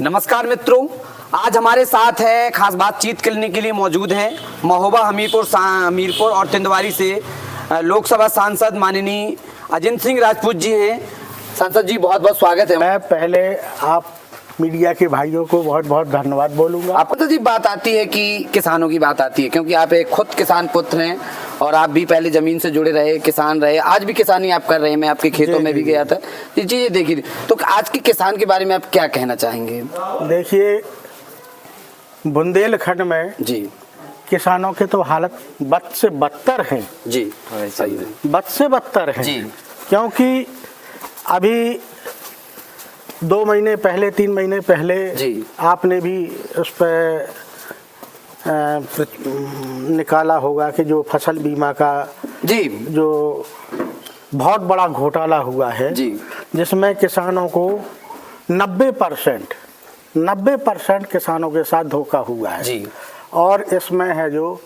नमस्कार मित्रों, आज हमारे साथ है खास बातचीत करने के लिए मौजूद हैं महोबा हमीरपुर और तिंदवारी से लोकसभा सांसद माननीय अजिंक्य सिंह राजपूत जी हैं। सांसद जी बहुत बहुत स्वागत है। मैं पहले आप मीडिया के भाइयों को बहुत बहुत धन्यवाद बोलूंगा। आपको तो जी बात आती है कि किसानों की बात आती है, क्योंकि आप एक खुद किसान पुत्र हैं और आप भी पहले जमीन से जुड़े रहे, किसान रहे, आज भी किसानी आप कर रहे हैं। मैं आपके खेतों में भी गया था जी। देखिए, तो आज के किसान के बारे में आप क्या कहना चाहेंगे? देखिए, बुंदेलखंड में जी किसानों के तो हालत बद से बदतर हैं जी, सही है, बद से बदतर हैं जी। क्योंकि अभी 2 महीने पहले 3 महीने पहले जी आपने भी उस पर निकाला होगा कि जो फसल बीमा का जी जो बहुत बड़ा घोटाला हुआ है जी, जिसमें किसानों को 90% किसानों के साथ धोखा हुआ है जी। और इसमें है जो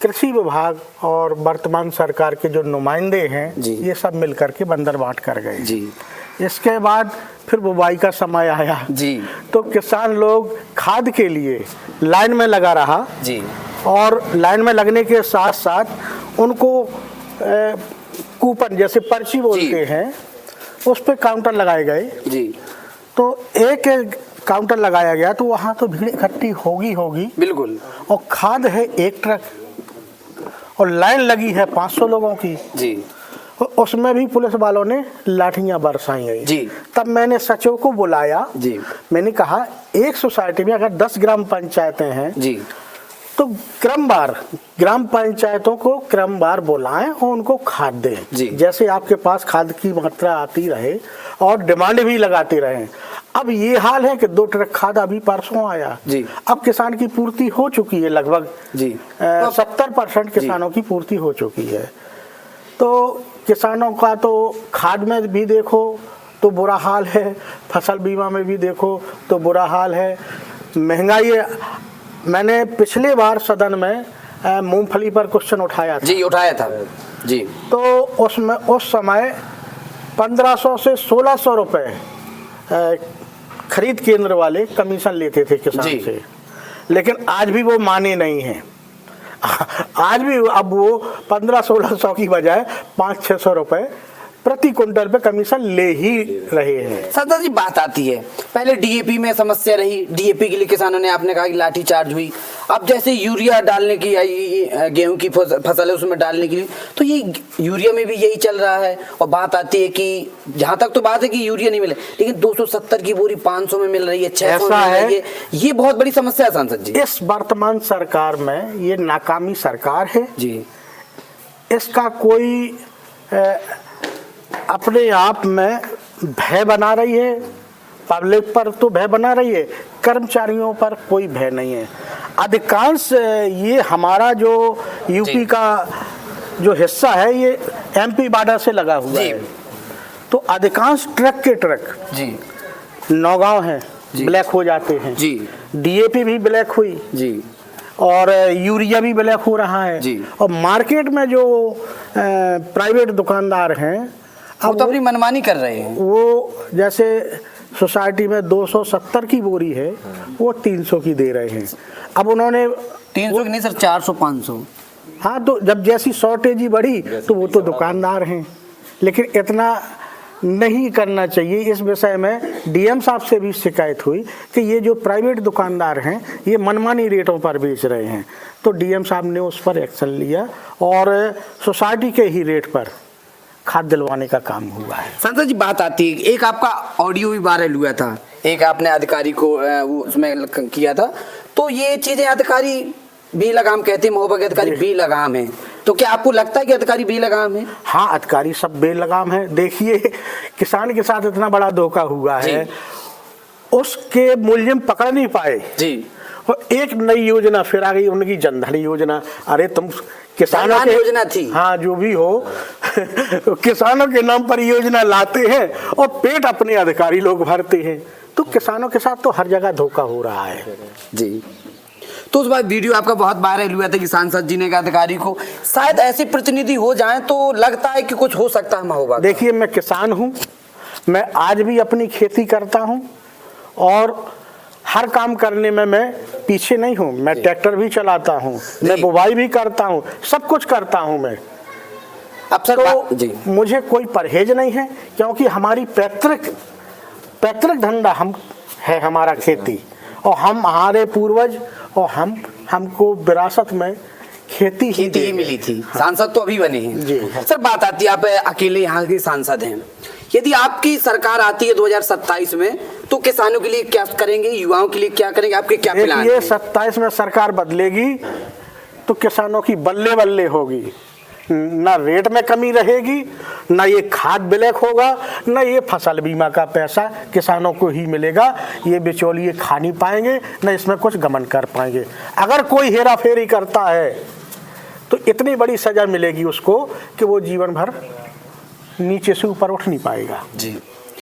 कृषि विभाग और वर्तमान सरकार के जो नुमाइंदे हैं जी, ये सब मिलकर के बंदर बांट कर गए जी। इसके बाद फिर बुवाई का समय आया जी, तो किसान लोग खाद के लिए लाइन में लगा रहा जी, और लाइन में लगने के साथ साथ उनको कूपन जैसे पर्ची बोलते हैं उस पे काउंटर लगाए गए जी। तो एक काउंटर लगाया गया तो वहाँ तो भीड़ इकट्ठी होगी बिल्कुल। और खाद है 1 ट्रक और लाइन लगी है 500 लोगों की जी। उसमें भी पुलिस वालों ने लाठियां बरसाई गई जी। तब मैंने सचिव को बुलाया जी, मैंने कहा एक सोसाइटी में अगर 10 ग्राम पंचायतें हैं जी, तो क्रमवार ग्राम पंचायतों को क्रमवार बुलाएं और उनको खाद दें जी। जैसे आपके पास खाद की मात्रा आती रहे और डिमांड भी लगाते रहें। अब ये हाल है कि 2 ट्रक खाद अभी परसों आया जी। अब किसान की पूर्ति हो चुकी है लगभग जी, 70% किसानों की पूर्ति हो चुकी है। तो किसानों का तो खाद में भी देखो तो बुरा हाल है, फसल बीमा में भी देखो तो बुरा हाल है, महंगाई। मैंने पिछले बार सदन में मूंगफली पर क्वेश्चन उठाया था जी, उठाया था जी। तो उसमें उस समय 1500 से 1600 रुपए खरीद केंद्र वाले कमीशन लेते थे किसान से, लेकिन आज भी वो माने नहीं हैं। आज भी अब वो 1500-1600 की बजाय 500-600 रुपए प्रति क्विंटल पे कमीशन ले ही रहे हैं। सरदार जी बात आती है, पहले डीएपी में समस्या रही, डीएपी के लिए किसानों ने आपने कहा कि लाठी चार्ज हुई। अब जैसे यूरिया डालने की गेहूं की फसल है उसमें डालने के लिए, तो ये यूरिया में भी यही चल रहा है। और बात आती है कि जहां तक तो बात है कि यूरिया नहीं मिले, लेकिन 270 की बोरी 500 में मिल रही है, 600 में मिल रही है। ये बहुत बड़ी समस्या है सांसद जी। इस वर्तमान सरकार में ये नाकामी सरकार है जी। इसका कोई अपने आप में भय बना रही है, पब्लिक पर तो भय बना रही है, कर्मचारियों पर कोई भय नहीं है। अधिकांश ये हमारा जो यूपी का जो हिस्सा है ये एमपी बॉर्डर से लगा हुआ है, तो अधिकांश ट्रक के ट्रक जी नौगांव है ब्लैक हो जाते हैं जी। डीएपी भी ब्लैक हुई जी और यूरिया भी ब्लैक हो रहा है जी। और मार्केट में जो प्राइवेट दुकानदार हैं अब तो अपनी मनमानी कर रहे हैं। वो जैसे सोसाइटी में 270 की बोरी है वो 300 की दे रहे हैं। अब उन्होंने 300 की नहीं सर, 400-500। हाँ, तो जब जैसी शॉर्टेज ही बढ़ी तो वो तो दुकानदार हैं, लेकिन इतना नहीं करना चाहिए। इस विषय में डीएम साहब से भी शिकायत हुई कि ये जो प्राइवेट दुकानदार हैं ये मनमानी रेटों पर बेच रहे हैं, तो डीएम साहब ने उस पर एक्शन लिया और सोसाइटी के ही रेट पर खाद दिलवाने का काम हुआ है। संसद जी बात आती है, एक आपका ऑडियो भी वायरल हुआ था, एक आपने अधिकारी को उसमें किया था, तो ये चीजें अधिकारी भी लगाम कहते हैं, महोबा के अधिकारी भी लगाम है, तो क्या आपको लगता है कि अधिकारी भी लगाम है? हाँ, अधिकारी सब बेलगाम है। देखिए, किसान के साथ इतना बड़ा धोखा हुआ है, उसके मुलजिम पकड़ नहीं पाए जी। और एक नई योजना फिर आ गई उनकी, जनधन योजना। अरे तुम किसानों की योजना थी, हाँ जो भी हो किसानों के नाम पर योजना लाते हैं और पेट अपने अधिकारी लोग भरते हैं, तो किसानों के साथ तो हर जगह धोखा हो रहा है जी। तो उस बार वीडियो आपका बहुत वायरल हुआ था कि सांसद जी ने कहा अधिकारी को शायद ऐसे प्रतिनिधि हो जाएं तो लगता है कि कुछ हो सकता है महोबा। देखिए, मैं किसान हूँ, मैं आज भी अपनी खेती करता हूँ और हर काम करने में मैं पीछे नहीं हूँ। मैं ट्रैक्टर भी चलाता हूँ, मैं बुवाई भी करता हूँ, सब कुछ करता हूँ मैं। अब सर तो मुझे कोई परहेज नहीं है, क्योंकि हमारी पैतृक धंधा है हमारा खेती, और हमारे पूर्वज और हमको विरासत में खेती ही मिली थी। सांसद तो अभी बने हैं जी। सर, बात आती है आप अकेले यहाँ के सांसद हैं, यदि आपकी सरकार आती है 2027 में तो किसानों के लिए क्या करेंगे, युवाओं के लिए क्या करेंगे, आपके क्या प्लान ये हैं? 27 में सरकार बदलेगी तो किसानों की बल्ले बल्ले होगी, ना रेट में कमी रहेगी, ना ये खाद ब्लैक होगा, ना ये फसल बीमा का पैसा किसानों को ही मिलेगा, ये बिचौलिए खा नहीं पाएंगे, ना इसमें कुछ गमन कर पाएंगे। अगर कोई हेरा फेरी करता है तो इतनी बड़ी सजा मिलेगी उसको कि वो जीवन भर नीचे से ऊपर उठ नहीं पाएगा। जी।